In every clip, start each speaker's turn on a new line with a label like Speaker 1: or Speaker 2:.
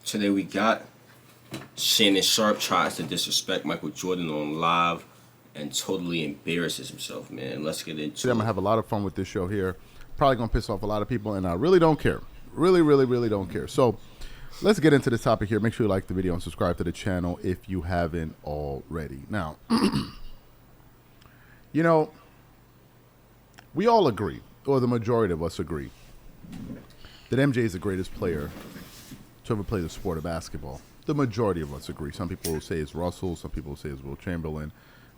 Speaker 1: Today we got Shannon Sharpe tries to disrespect Michael Jordan on live and totally embarrasses himself, man. Let's get into
Speaker 2: I'm
Speaker 1: it.
Speaker 2: going to have a lot of fun with this show here. Probably going to piss off a lot of people, and I really don't care. Really don't care. So let's get into this topic here. Make sure you like the video and subscribe to the channel if you haven't already. Now, you know, we all agree, or the majority of us agree, that MJ is the greatest player to ever play the sport of basketball. The majority of us agree. Some people will say it's Russell. Some people will say it's Will Chamberlain.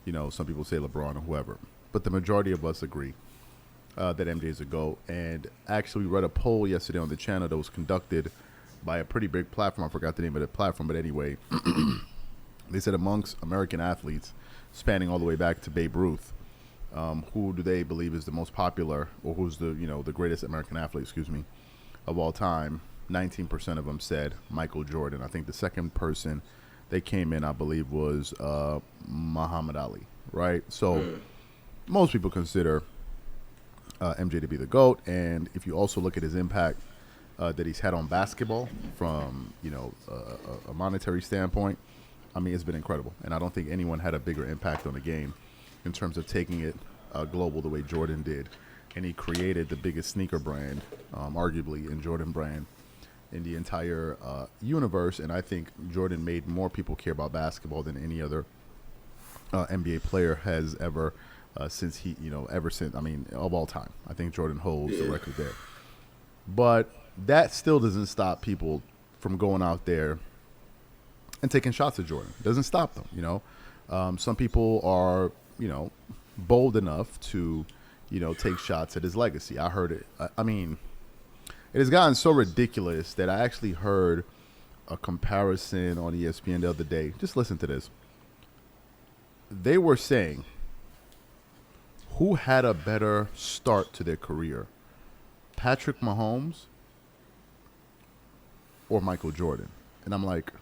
Speaker 2: You know, some people say LeBron or whoever. But the majority of us agree that MJ is a GOAT. And actually, we read a poll yesterday on the channel that was conducted by a pretty big platform. I forgot the name of the platform, but anyway, they said amongst American athletes, spanning all the way back to Babe Ruth, who do they believe is the most popular, or who's the the greatest American athlete, of all time? 19% of them said Michael Jordan. I think the second person they came in, I believe, was Muhammad Ali, right? So most people consider MJ to be the GOAT. And if you also look at his impact that he's had on basketball from, a monetary standpoint, I mean, it's been incredible. And I don't think anyone had a bigger impact on the game in terms of taking it global the way Jordan did. And he created the biggest sneaker brand, arguably, in Jordan Brand, in the entire universe. And I think Jordan made more people care about basketball than any other NBA player has ever since of all time. I think Jordan holds the record there. But that still doesn't stop people from going out there and taking shots at Jordan. It doesn't stop them, some people are, bold enough to, take shots at his legacy. I heard it. I mean, it has gotten so ridiculous that I actually heard a comparison on ESPN the other day. Just listen to this. They were saying, who had a better start to their career, Patrick Mahomes or Michael Jordan? And I'm like,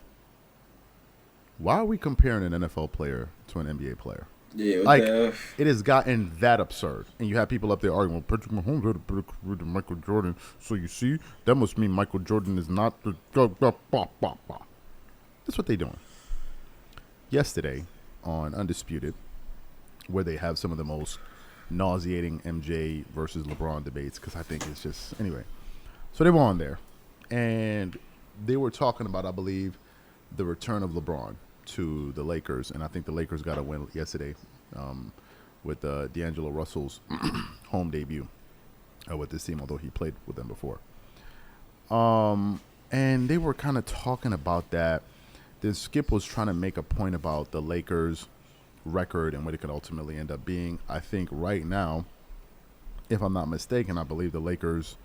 Speaker 2: why are we comparing an NFL player to an NBA player?
Speaker 1: Yeah,
Speaker 2: it has gotten that absurd. And you have people up there arguing, well, Patrick Mahomes had a better career than Michael Jordan. So you see, that must mean Michael Jordan is not the... That's what they're doing. Yesterday on Undisputed, where they have some of the most nauseating MJ versus LeBron debates, because I think it's just... Anyway, so they were on there. And they were talking about, I believe, the return of LeBron to the Lakers, and I think the Lakers got a win yesterday with D'Angelo Russell's home debut with this team, although he played with them before. And they were kind of talking about that. Then Skip was trying to make a point about the Lakers' record and what it could ultimately end up being. I think right now, if I'm not mistaken, I believe the Lakers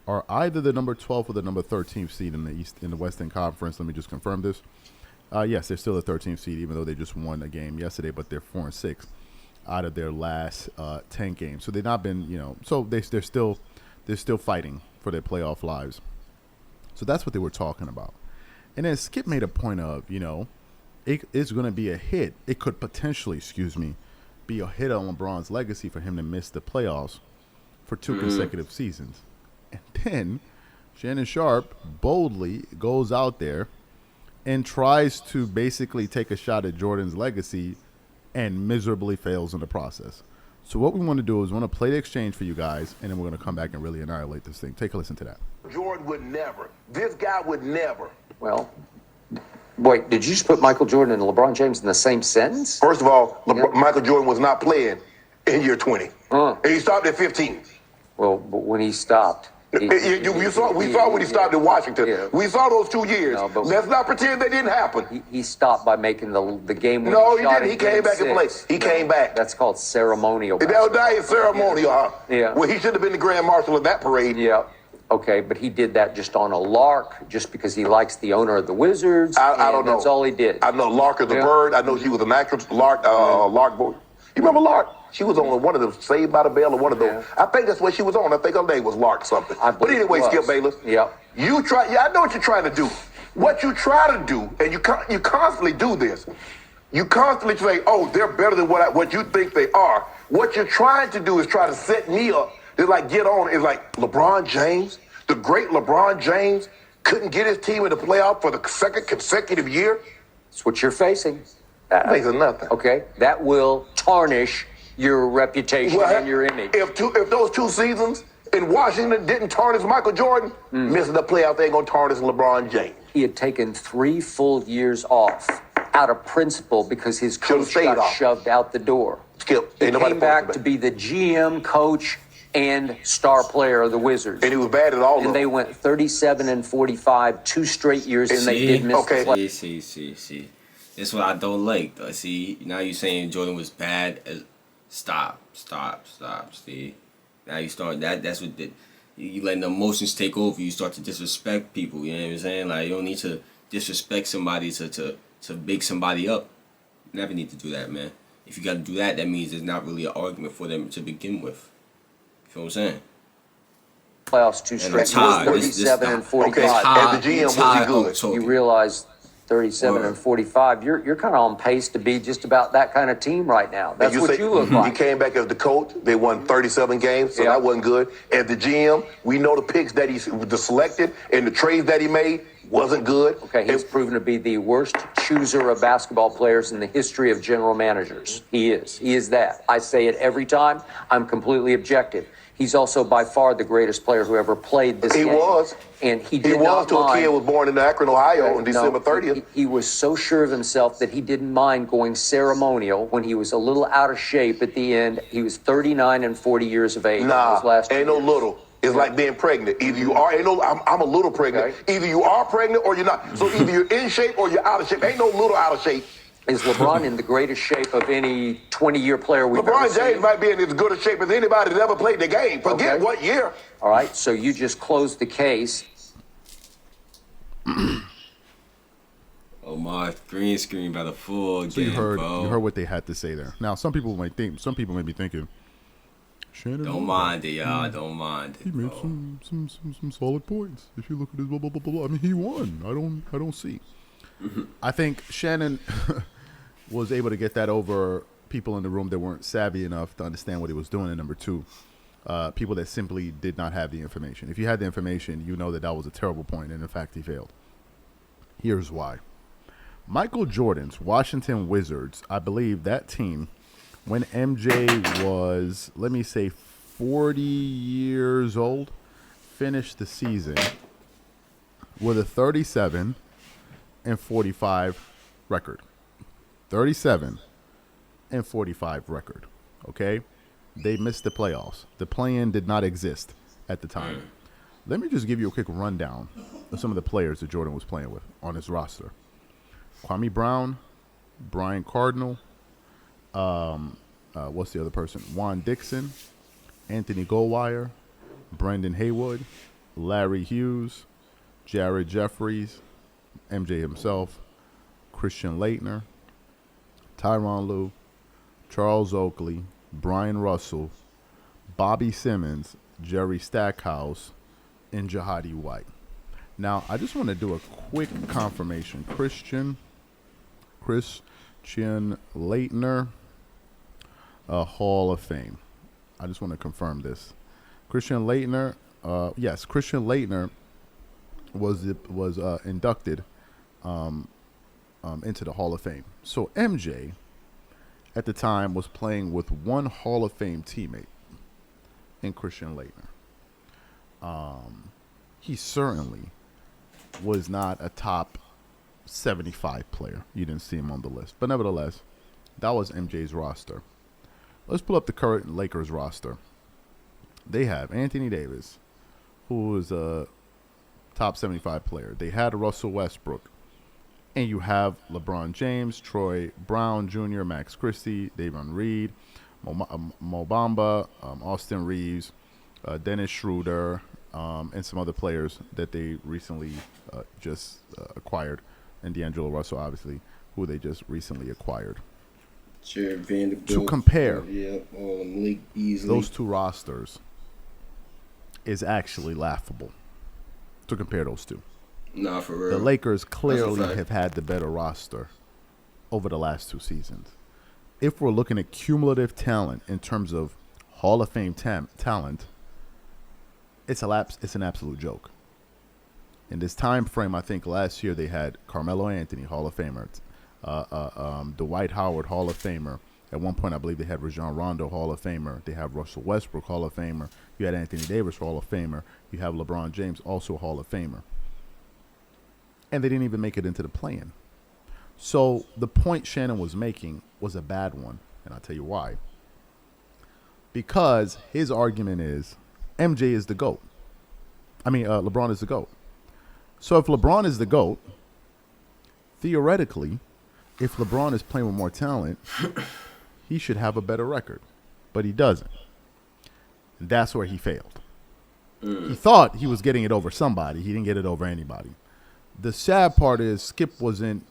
Speaker 2: are either the number 12 or the number 13th seed in the Western Conference. Let me just confirm this. Yes, they're still the 13th seed, even though they just won a game yesterday, but they're 4-6 out of their last 10 games. So they've not been, so they're still fighting for their playoff lives. So that's what they were talking about. And then Skip made a point of, it's going to be a hit. It could potentially, be a hit on LeBron's legacy for him to miss the playoffs for 2 consecutive seasons. And then Shannon Sharpe boldly goes out there and tries to basically take a shot at Jordan's legacy and miserably fails in the process. So what we want to do is we want to play the exchange for you guys, and then we're going to come back and really annihilate this thing. Take a listen to that.
Speaker 3: Jordan would never. This guy would never.
Speaker 4: Well, wait, did you just put Michael Jordan and LeBron James in the same sentence?
Speaker 3: First of all, Michael Jordan was not playing in year 20. And he stopped at 15.
Speaker 4: Well, but when he stopped...
Speaker 3: We saw when he stopped in Washington.
Speaker 4: Yeah.
Speaker 3: We saw those 2 years.
Speaker 4: No, but
Speaker 3: let's not pretend they didn't happen.
Speaker 4: He stopped by making the game winning
Speaker 3: No, he
Speaker 4: shot.
Speaker 3: didn't. He came back and played. He came back.
Speaker 4: That's called ceremonial.
Speaker 3: That is ceremonial, huh?
Speaker 4: Yeah.
Speaker 3: Well, he should have been the grand marshal of that parade.
Speaker 4: Yeah. Okay, but he did that just on a lark, just because he likes the owner of the Wizards.
Speaker 3: I don't know.
Speaker 4: That's all he did.
Speaker 3: I know Lark is a bird. I know she was an actress. Lark boy. You remember Lark? She was on one of the Saved by the Bell or one of those. Yeah. I think that's what she was on. I think her name was Lark something. But anyway, Skip Bayless.
Speaker 4: Yeah.
Speaker 3: I know what you're trying to do. What you try to do, and you constantly do this. You constantly say, "Oh, they're better than what you think they are." What you're trying to do is try to set me up. It's like get on. It's like LeBron James, the great LeBron James, couldn't get his team in the playoff for the second consecutive year?
Speaker 4: That's what you're facing.
Speaker 3: Facing nothing.
Speaker 4: Okay, that will tarnish your reputation and your image.
Speaker 3: If those 2 seasons in Washington didn't tarnish Michael Jordan, missing the playoffs ain't gonna tarnish LeBron James.
Speaker 4: He had taken 3 full years off out of principle because his coach
Speaker 3: stayed
Speaker 4: got
Speaker 3: off.
Speaker 4: shoved out the door.
Speaker 3: Skip.
Speaker 4: He
Speaker 3: Ain't nobody
Speaker 4: came back
Speaker 3: supposed
Speaker 4: to be the GM, coach, and star player of the Wizards.
Speaker 3: And he was bad at all of them.
Speaker 4: And they went 37-45, 2 straight years, and they did miss the playoffs.
Speaker 1: See. That's what I don't like. See, now you're saying Jordan was bad. Stop. See, now you start that's what you letting the emotions take over. You start to disrespect people. You know what I'm saying? Like, you don't need to disrespect somebody to big somebody up. You never need to do that, man. If you got to do that, that means there's not really an argument for them to begin with. You feel what I'm saying?
Speaker 4: Playoffs 2 straight years, 37-45.
Speaker 3: Okay, as the GM, was he good?
Speaker 4: You realize 37-45. You're kind of on pace to be just about that kind of team right now. That's what you look like.
Speaker 3: He came back as the coach. They won 37 games, so that wasn't good. As the GM, we know the picks that he selected and the trades that he made wasn't good.
Speaker 4: Okay, he's proven to be the worst chooser of basketball players in the history of general managers. He is that. I say it every time. I'm completely objective. He's also by far the greatest player who ever played this game.
Speaker 3: He was.
Speaker 4: And he
Speaker 3: was
Speaker 4: not
Speaker 3: till
Speaker 4: mind.
Speaker 3: a kid was born in Akron, Ohio on December 30th.
Speaker 4: He was so sure of himself that he didn't mind going ceremonial when he was a little out of shape at the end. He was 39 and 40 years of age.
Speaker 3: Nah,
Speaker 4: his last
Speaker 3: ain't no little. It's like being pregnant. Either you are, I'm a little pregnant. Okay. Either you are pregnant or you're not. So either you're in shape or you're out of shape. Ain't no little out of shape.
Speaker 4: Is LeBron in the greatest shape of any 20-year player we've ever seen?
Speaker 3: LeBron James might be in as good a shape as anybody that ever played the game. Forget what year.
Speaker 4: All right, so you just closed the case.
Speaker 1: Oh my, green screen by the full again,
Speaker 2: So you heard
Speaker 1: bro.
Speaker 2: what they had to say there. Now, some people may be thinking, Shannon,
Speaker 1: Don't mind it, y'all. Don't mind it.
Speaker 2: he made some solid points. If you look at his blah blah blah blah, I mean, he won. I don't see. I think Shannon was able to get that over people in the room that weren't savvy enough to understand what he was doing. And number 2, people that simply did not have the information. If you had the information, you know that was a terrible point, and in fact, he failed. Here's why. Michael Jordan's Washington Wizards, I believe that team, when MJ was, let me say, 40 years old, finished the season with a 37 and 45 record. 37 and 45 record. Okay? They missed the playoffs. The play-in did not exist at the time. Let me just give you a quick rundown of some of the players that Jordan was playing with on his roster. Kwame Brown, Brian Cardinal, what's the other person? Juan Dixon, Anthony Goldwire, Brendan Haywood, Larry Hughes, Jared Jeffries, MJ himself, Christian Laettner, Tyronn Lue, Charles Oakley, Brian Russell, Bobby Simmons, Jerry Stackhouse, and Jahadi White. Now, I just want to do a quick confirmation. Christian Laettner, Hall of Fame. I just want to confirm this. Christian Laettner, yes, Christian Laettner was inducted into the Hall of Fame. So MJ, at the time, was playing with one Hall of Fame teammate in Christian Laettner. He certainly was not a top 75 player. You didn't see him on the list. But nevertheless, that was MJ's roster. Let's pull up the current Lakers roster. They have Anthony Davis, who is a top 75 player. They had Russell Westbrook. And you have LeBron James, Troy Brown Jr., Max Christie, Davon Reed, Mo Bamba, Austin Reeves, Dennis Schroeder, and some other players that they recently just acquired. And D'Angelo Russell, obviously, who they just recently acquired.
Speaker 1: Jared Vanderbilt.
Speaker 2: To compare
Speaker 1: Malik Beasley.
Speaker 2: those two rosters is actually laughable. To compare those two.
Speaker 1: Nah, for real.
Speaker 2: The Lakers clearly have had the better roster over the last 2 seasons. If we're looking at cumulative talent in terms of Hall of Fame talent, it's an absolute joke. In this time frame, I think last year they had Carmelo Anthony, Hall of Famer, Dwight Howard, Hall of Famer. At one point, I believe they had Rajon Rondo, Hall of Famer. They have Russell Westbrook, Hall of Famer. You had Anthony Davis, Hall of Famer. You have LeBron James, also Hall of Famer. And they didn't even make it into the play-in. So the point Shannon was making was a bad one, and I'll tell you why. Because his argument is MJ is the GOAT. LeBron is the GOAT. So if LeBron is the GOAT, theoretically, if LeBron is playing with more talent, he should have a better record. But he doesn't. And that's where he failed. He thought he was getting it over somebody. He didn't get it over anybody. The sad part is Skip wasn't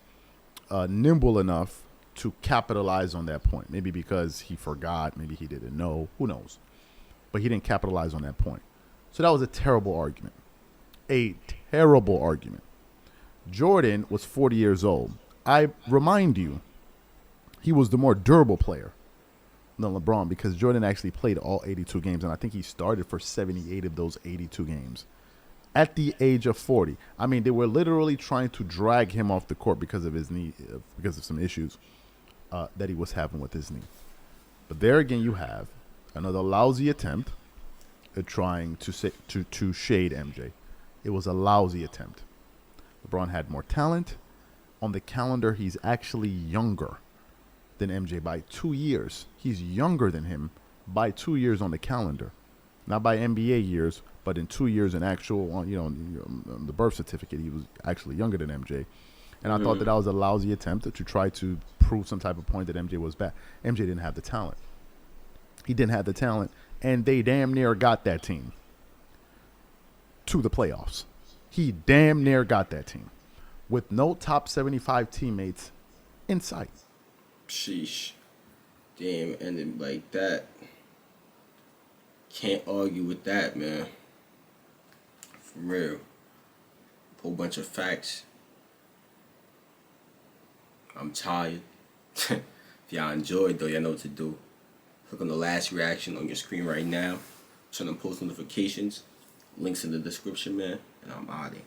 Speaker 2: nimble enough to capitalize on that point. Maybe because he forgot. Maybe he didn't know. Who knows? But he didn't capitalize on that point. So that was a terrible argument. A terrible argument. Jordan was 40 years old. I remind you, he was the more durable player than LeBron because Jordan actually played all 82 games, and I think he started for 78 of those 82 games. At the age of 40. I mean, they were literally trying to drag him off the court because of his knee, because of some issues that he was having with his knee. But there again, you have another lousy attempt at trying to shade MJ. It was a lousy attempt. LeBron had more talent. On the calendar, he's actually younger than MJ by 2 years. He's younger than him by 2 years on the calendar. Not by NBA years, but in 2 years in actual, on the birth certificate, he was actually younger than MJ. And I thought that was a lousy attempt to try to prove some type of point that MJ was bad. MJ didn't have the talent. He didn't have the talent, and they damn near got that team to the playoffs. He damn near got that team with no top 75 teammates in sight.
Speaker 1: Sheesh. Damn, ended like that. Can't argue with that, man. For real. Whole bunch of facts. I'm tired. If y'all enjoyed, though, y'all know what to do. Click on the last reaction on your screen right now. Turn on post notifications. Links in the description, man. And I'm out of here.